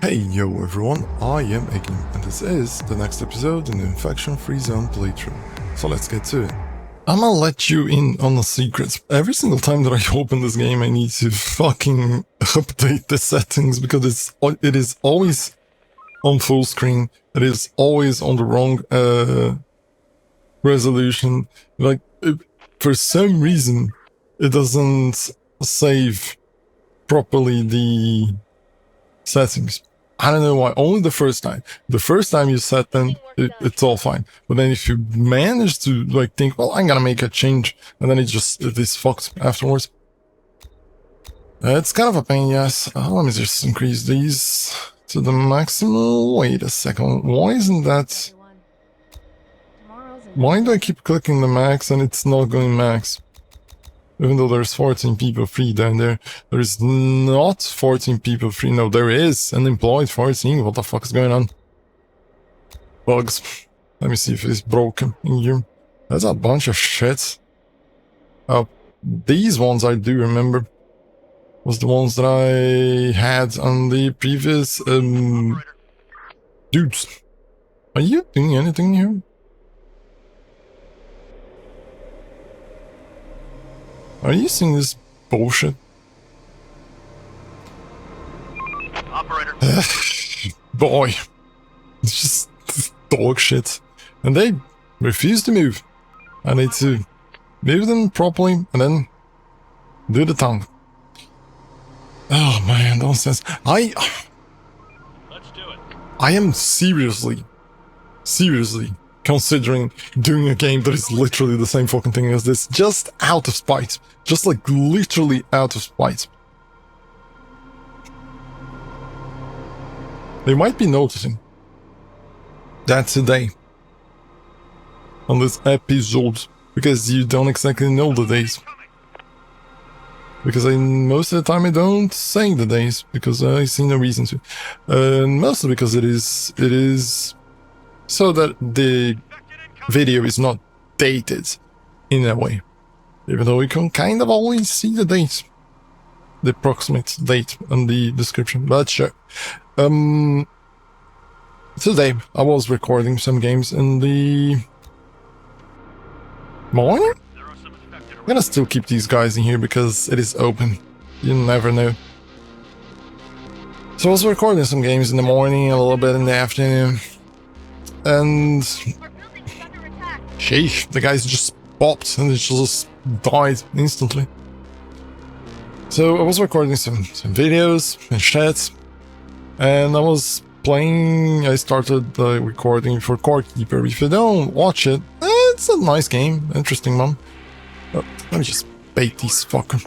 Hey yo everyone, I am Ekin, and this is the next episode in the infection-free zone playthrough. So let's get to it. I'ma let you in on a secret. Every single time that I open this game I need to fucking update the settings because it is always on full screen. It is always on the wrong resolution. Like, for some reason it doesn't save properly the settings. I don't know why. Only the first time. The first time you set them, it's all fine. But then if you manage to like think, well, I'm gonna make a change, and then it is fucked afterwards. It's kind of a pain, yes. Let me just increase these to the maximum. Wait a second. Why isn't that? Why do I keep clicking the max and it's not going max? Even though there's 14 people free down there. There is not 14 people free. No, there is an employed 14. What the fuck is going on? Bugs. Let me see if it's broken in here. That's a bunch of shit. Oh, these ones I do remember. Was the ones that I had on the previous, Dudes. Are you doing anything here? Are you seeing this bullshit? Operator. Boy. It's just dog shit. And they refuse to move. I need to move them properly and then do the tongue. Oh man, nonsense. Let's do it. I am seriously considering doing a game that is literally the same fucking thing as this, just out of spite. Just like literally out of spite. You might be noticing that today, on this episode, because you don't exactly know the days. Because most of the time I don't say the days, because I see no reason to. Mostly because it is so that the video is not dated in a way. Even though we can kind of always see the date. The approximate date on the description, but sure. Today I was recording some games in the morning? I'm gonna still keep these guys in here because it is open. You never know. So I was recording some games in the morning, a little bit in the afternoon. And sheesh, the guys just popped and it just died instantly. So I was recording some videos and shit, and I was playing. I started recording for Core Keeper. If you don't watch it, it's a nice game, interesting one. But let me just bait these fuckers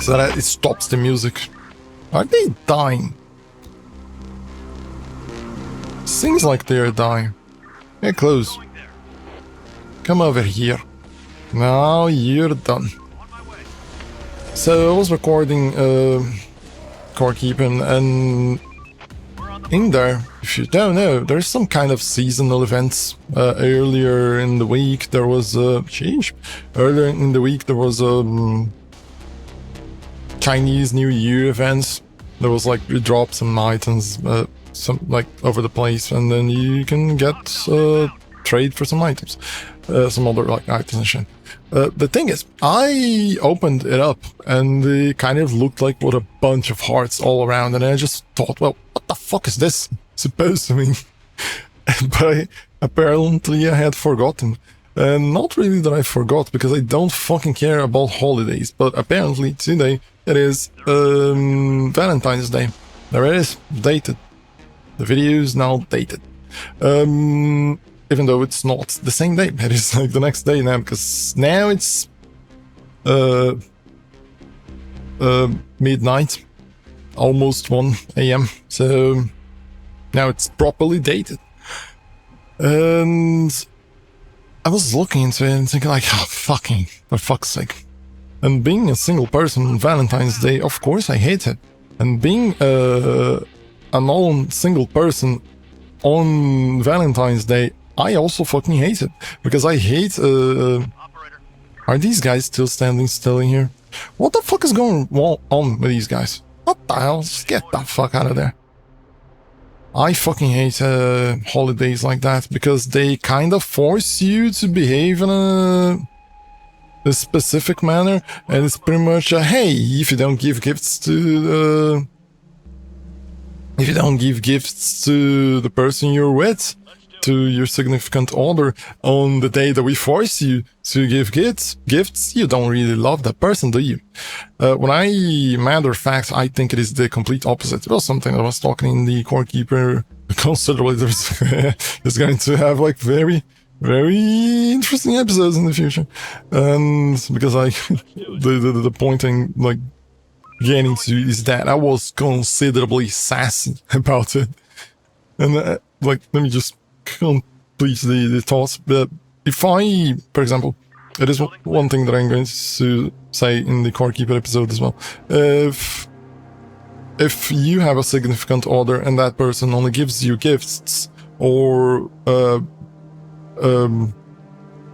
so that it stops the music. Are they dying? Seems like they're dying. Get close. Come over here. Now you're done. So I was recording Core Keeping, and in there, if you don't know, there's some kind of seasonal events. Earlier in the week there was earlier in the week there was Chinese New Year events. There was like you drop some items some like over the place, and then you can get trade for some items, some other like items and shit. The thing is, I opened it up and it kind of looked like what a bunch of hearts all around, and I just thought, well, what the fuck is this supposed to mean? But apparently I had forgotten. Not really that I forgot, because I don't fucking care about holidays, but apparently today it is Valentine's Day. There it is, dated. The video is now dated. Even though it's not the same day, it is like the next day now, because now it's midnight, almost 1 AM, so now it's properly dated. And I was looking into it and thinking like, oh, fucking, for fuck's sake. And being a single person on Valentine's Day, of course I hate it. And being a non-single person on Valentine's Day, I also fucking hate it. Because I hate, are these guys still standing still in here? What the fuck is going on with these guys? What the hell? Just get the fuck out of there. I fucking hate holidays like that because they kind of force you to behave in a specific manner, and it's pretty much hey, if you don't give gifts to the person you're with, to your significant other, on the day that we force you to give gifts, you don't really love that person, do you? Matter of fact, I think it is the complete opposite. It was something I was talking in the Core Keeper considerably. It's going to have like very, very interesting episodes in the future, and because the point I'm like getting to is that I was considerably sassy about it, and like let me just complete the thoughts. But if I, for example, it is one thing that I'm going to say in the Core Keeper episode as well. If you have a significant other and that person only gives you gifts, or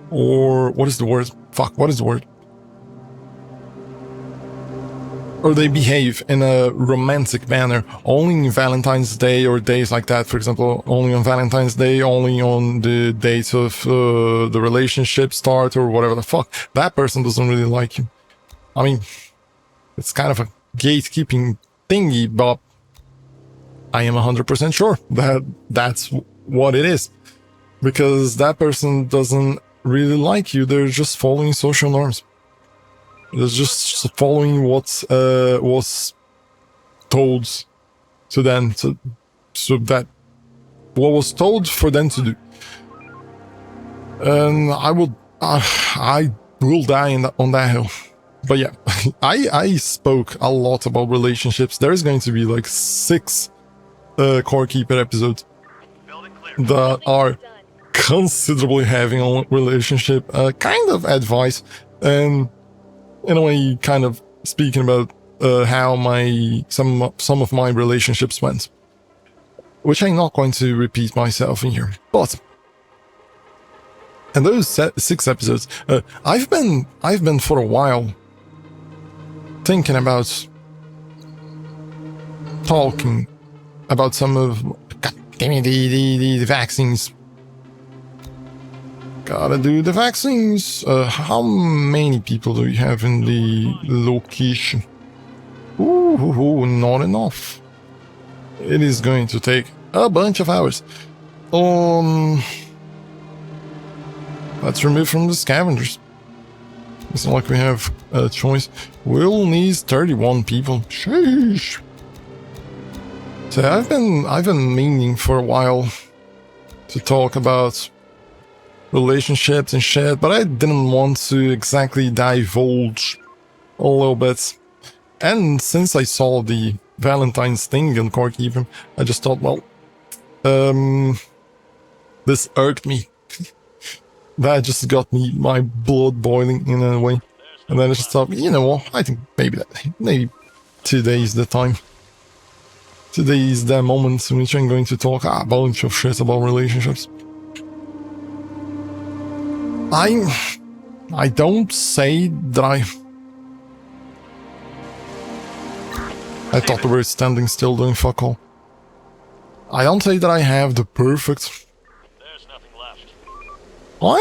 what is the word? Fuck, what is the word? Or they behave in a romantic manner only in Valentine's Day or days like that, for example, only on Valentine's Day, only on the dates of the relationship start or whatever the fuck, that person doesn't really like you. I mean, it's kind of a gatekeeping thingy, but I am 100% sure that that's what it is. Because that person doesn't really like you, they're just following social norms. They're just following what was told to them, so that what was told for them to do. And I will die on that hill. But yeah, I spoke a lot about relationships. There's going to be like 6 Core Keeper episodes that are considerably heavy on relationship kind of advice, and in a way kind of speaking about how some of my relationships went, which I'm not going to repeat myself in here. But in those 6 episodes, I've been for a while thinking about talking about some of, god damn it, the vaccines. Gotta do the vaccines. How many people do you have in the location? Ooh, not enough. It is going to take a bunch of hours. Let's remove from the scavengers. It's not like we have a choice. We'll need 31 people. Sheesh. So I've been meaning for a while to talk about relationships and shit, but I didn't want to exactly divulge a little bit. And since I saw the Valentine's thing in Core Keeper, I just thought, well, this irked me. That just got my blood boiling in a way. And then I just thought, you know what, I think maybe today is the time. Today is the moment in which I'm going to talk a bunch of shit about relationships. I don't say that I thought we were standing still doing fuck all. I don't say that I have the perfect... There's nothing left. Why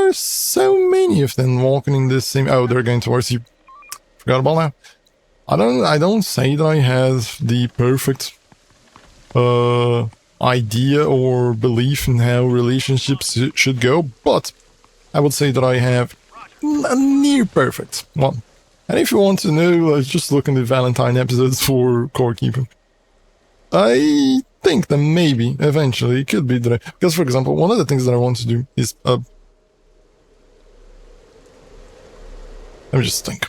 are so many of them walking in this same... Oh, they're going towards you. Forgot about that. I don't say that I have the perfect idea or belief in how relationships should go, but I would say that I have a near perfect one. And if you want to know, just look in the Valentine episodes for Core Keeper. I think that maybe, eventually, it could be that because, for example, one of the things that I want to do is... let me just think.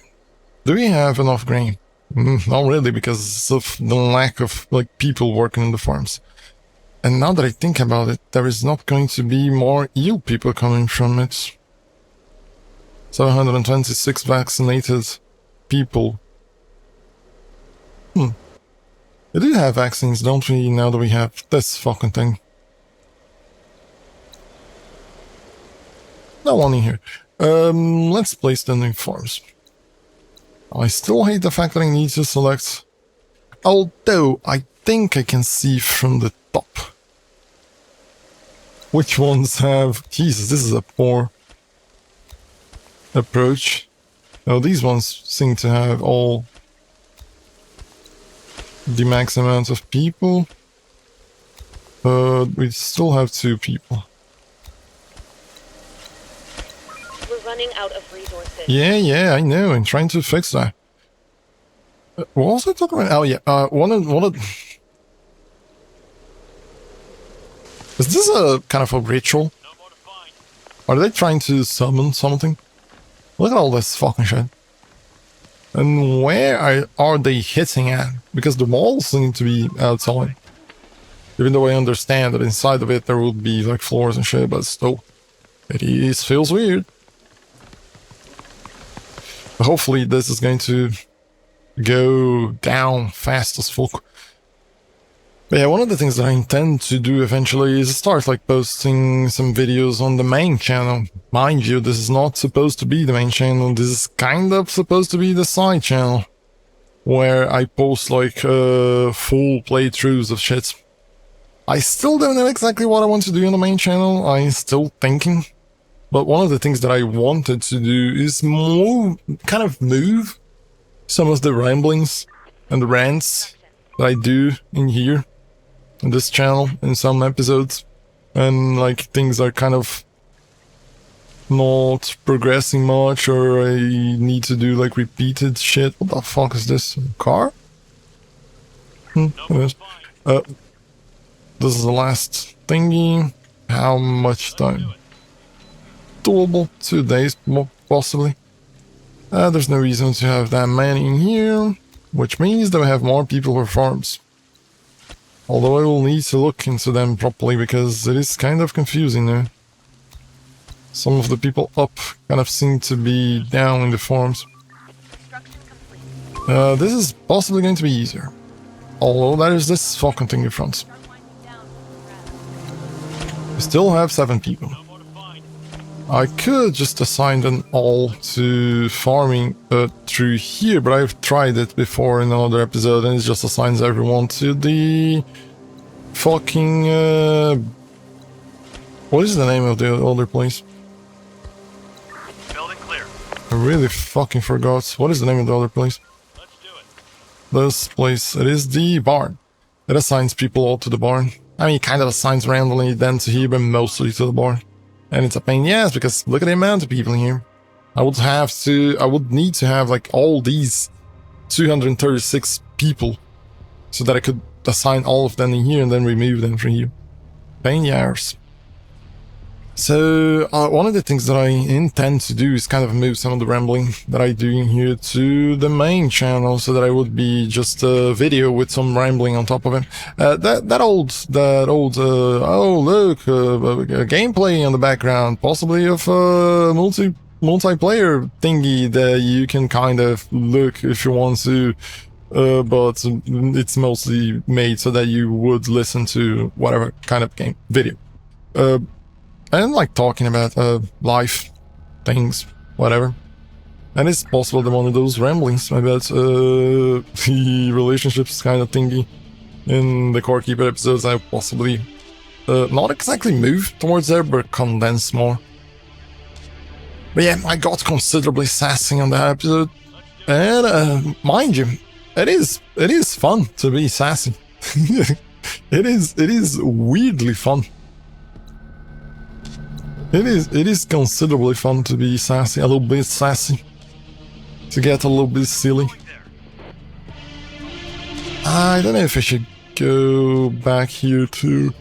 Do we have enough grain? Not really, because of the lack of, like, people working in the farms. And now that I think about it, there is not going to be more ill people coming from it. 726 vaccinated people. We do have vaccines, don't we, now that we have this fucking thing? No one in here. Let's place them in farms. I still hate the fact that I need to select Although I think I can see from the top which ones have... Jesus, this is a poor approach. Oh, these ones seem to have all the max amount of people. But we still have 2 people. We're running out of resources. Yeah, I know. I'm trying to fix that. What was I talking about? Oh yeah, one of... Is this a kind of a ritual? No more to find. Are they trying to summon something? Look at all this fucking shit. And where are they hitting at? Because the walls seem to be outside. Even though I understand that inside of it there would be like floors and shit, but still, it feels weird. But hopefully this is going to go down fast as fuck. But yeah, one of the things that I intend to do eventually is start like posting some videos on the main channel. Mind you, this is not supposed to be the main channel, this is kind of supposed to be the side channel, where I post like full playthroughs of shit. I still don't know exactly what I want to do on the main channel, I'm still thinking. But one of the things that I wanted to do is move some of the ramblings and the rants that I do in here, in this channel, in some episodes. And like things are kind of not progressing much, or I need to do like repeated shit. What the fuck is this? A car? Yes. This is the last thingy. How much time? Doable. 2 days, possibly. There's no reason to have that many in here, which means that we have more people for farms. Although I will need to look into them properly, because it is kind of confusing now. Some of the people up kind of seem to be down in the farms. This is possibly going to be easier. Although there is this fucking thing in front. We still have 7 people. I could just assign them all to farming through here, but I've tried it before in another episode, and it just assigns everyone to the fucking... what is the name of the other place? Building clear. I really fucking forgot. What is the name of the other place? Let's do it. This place, it is the barn. It assigns people all to the barn. I mean, it kind of assigns randomly then to here, but mostly to the barn. And it's a pain in the ass, because look at the amount of people in here. I would need to have like all these 236 people so that I could assign all of them in here and then remove them from here. Pain in the arse. So one of the things that I intend to do is kind of move some of the rambling that I do in here to the main channel, so that I would be just a video with some rambling on top of it. That old oh look, gameplay in the background, possibly of multiplayer thingy that you can kind of look if you want to, but it's mostly made so that you would listen to whatever kind of game video. And like talking about life, things, whatever. And it's possible that one of those ramblings about the relationships kind of thingy in the Core Keeper episodes, I possibly not exactly move towards there, but condense more. But yeah, I got considerably sassy on that episode. And mind you, it is fun to be sassy. It is weirdly fun. It is considerably fun to be sassy, a little bit sassy, to get a little bit silly. I don't know if I should go back here to...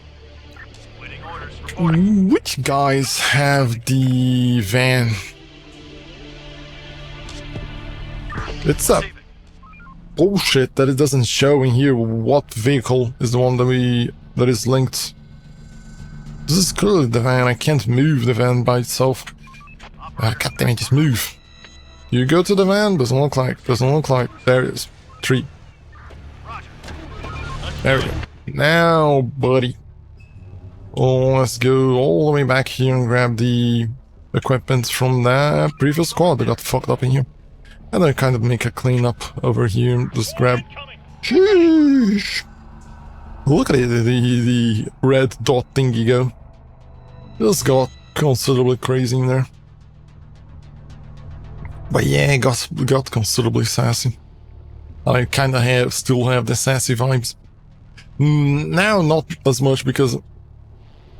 Which guys have the van? It's a bullshit that it doesn't show in here what vehicle is the one that is linked. This is clearly the van. I can't move the van by itself. God damn it, just move. You go to the van, doesn't look like. There it is. 3. There we go. Now, buddy. Oh, let's go all the way back here and grab the equipment from that previous squad that got fucked up in here. And then kind of make a cleanup over here. Just grab Sheesh. Look at it, the red dot thingy go. Just got considerably crazy in there. But yeah, it got considerably sassy. I kinda still have the sassy vibes. Now not as much because...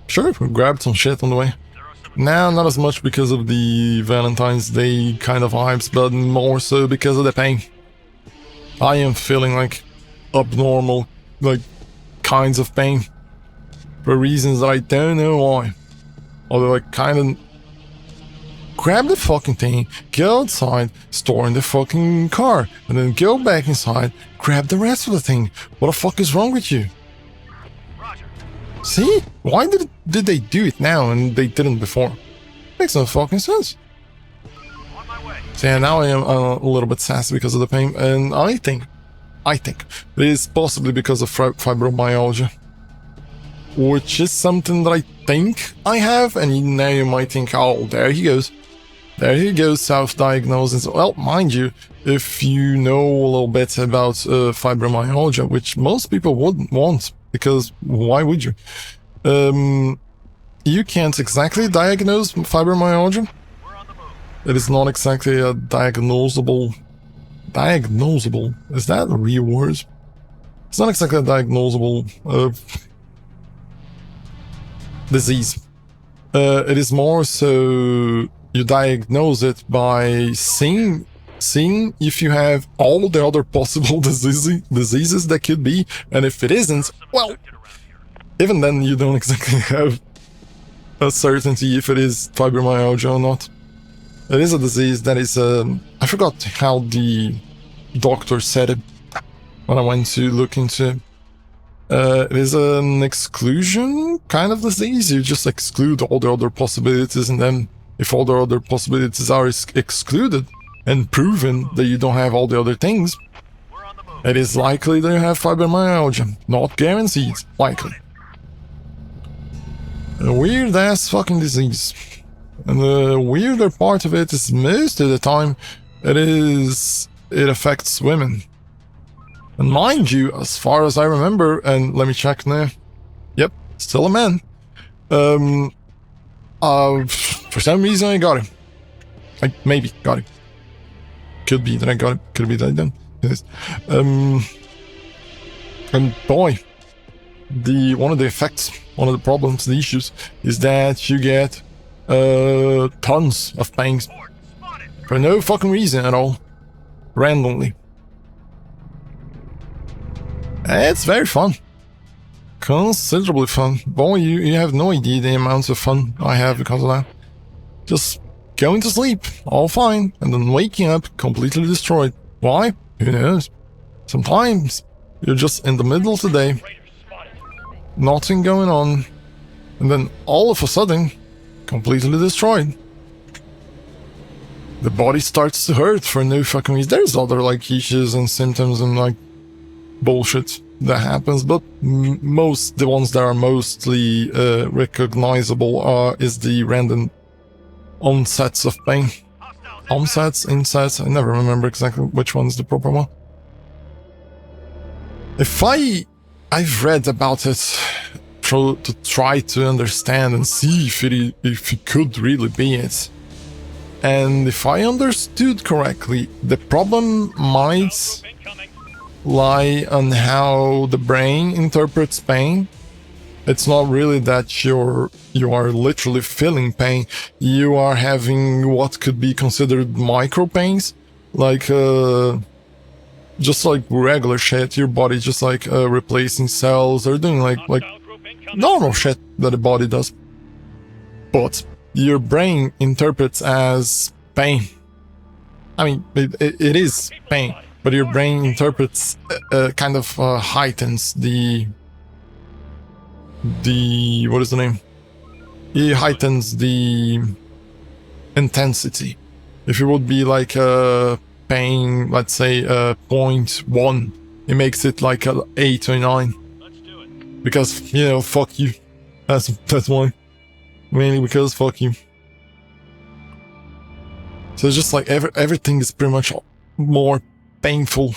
Sure, we grabbed some shit on the way. Now not as much because of the Valentine's Day kind of vibes, but more so because of the pain. I am feeling like abnormal, like kinds of pain. For reasons that I don't know why. Although I kinda... Grab the fucking thing, go outside, store in the fucking car, and then go back inside, grab the rest of the thing. What the fuck is wrong with you? Roger. See? Why did they do it now and they didn't before? Makes no fucking sense. On my way. So yeah, now I am a little bit sassy because of the pain, and I think it is possibly because of fibromyalgia. Which is something that I think I have, and now you might think, oh, there he goes. There he goes, self-diagnosis. Well, mind you, if you know a little bit about fibromyalgia, which most people wouldn't want, because why would you? You can't exactly diagnose fibromyalgia. We're on the move. It is not exactly a diagnosable... Is that a real word? It's not exactly a diagnosable disease. It is more so you diagnose it by seeing if you have all the other possible diseases that could be, and if it isn't, well, even then you don't exactly have a certainty if it is fibromyalgia or not. It is a disease that is, I forgot how the doctor said it when I went to look into it. It is an exclusion kind of disease. You just exclude all the other possibilities, and then if all the other possibilities are excluded and proven that you don't have all the other things, We're on the move. it is likely that you have fibromyalgia. Not guaranteed, likely. A weird ass fucking disease. And the weirder part of it is most of the time it affects women. And mind you, as far as I remember, and let me check now. Yep, still a man. For some reason I got him. I maybe got him. Could be that I got him. Could be that I didn't. Yes. And boy, one of the effects, one of the problems, the issues, is that you get tons of pains Horde spotted. for no fucking reason at all, randomly. It's very fun. Considerably fun. Boy, you have no idea the amounts of fun I have because of that. Just going to sleep, all fine, and then waking up completely destroyed. Why? Who knows? Sometimes you're just in the middle of the day, Raiders spotted. nothing going on, and then all of a sudden, completely destroyed. The body starts to hurt for no fucking reason. There's other like issues and symptoms and like bullshit that happens, but the ones that are mostly recognizable is the random onsets of pain. Hostiles inbound. Insets, I never remember exactly which one is the proper one. I've read about it to try to understand and see if it could really be it. And if I understood correctly, the problem might Incoming. lie on how the brain interprets pain. It's not really that you are literally feeling pain. You are having what could be considered micro pains, like just like regular shit. Your body just like replacing cells or doing like Hostile group incoming. normal shit that the body does. But your brain interprets as pain. I mean, it is pain, but your brain interprets kind of heightens the what is the name? It heightens the intensity. If it would be like pain, let's say 0.1, it makes it like a 8 or 9. Let's do it. Because, you know, fuck you. That's why. Mainly because fuck you. So it's just like everything is pretty much more painful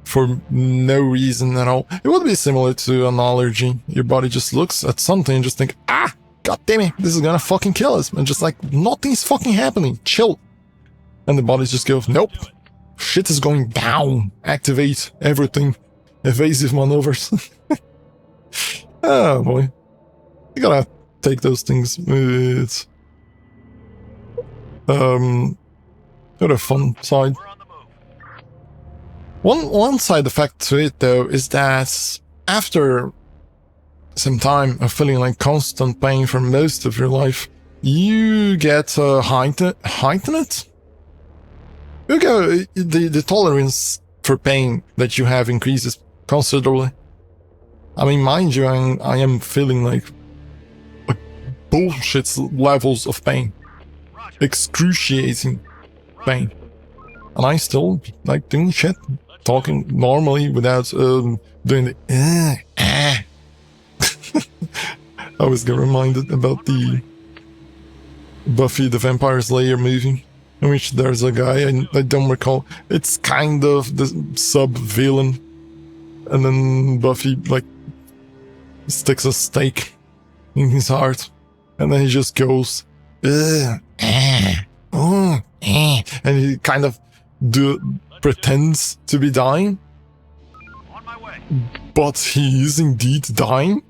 for no reason at all. It would be similar to an allergy. Your body just looks at something and just think, ah, god damn it, this is gonna fucking kill us. And just like, nothing's fucking happening, chill. And the body just goes, nope, shit is going down. Activate everything. Evasive maneuvers. Oh boy. You gotta take those things with got a fun side. One side effect to it though is that after some time of feeling like constant pain for most of your life, you get heightened. You go the tolerance for pain that you have increases considerably. I mean, mind you, I am feeling like bullshit levels of pain. Excruciating pain. And I still like doing shit. Talking normally without doing the I always get reminded about the Buffy the Vampire Slayer movie, in which there's a guy, I don't recall, it's kind of the sub-villain, and then Buffy, like, sticks a stake in his heart, and then he just goes, and he kind of pretends to be dying, but he is indeed dying.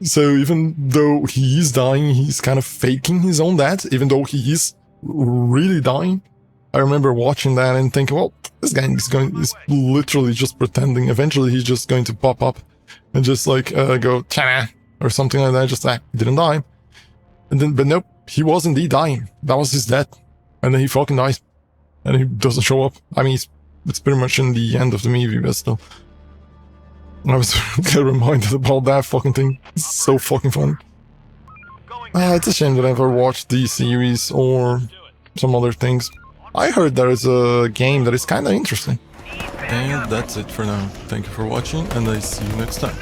So even though he is dying, he's kind of faking his own death, even though he is really dying. I remember watching that and thinking, well, this guy is literally just pretending. Eventually he's just going to pop up and just like go ta or something like that, just like, he didn't die. And then, but nope, he was indeed dying. That was his death. And then he fucking dies. And he doesn't show up. I mean, it's pretty much in the end of the movie, but still. I was reminded about that fucking thing. It's so fucking funny. It's a shame that I never watched the series or some other things. I heard there is a game that is kinda interesting. And that's it for now. Thank you for watching, and I see you next time.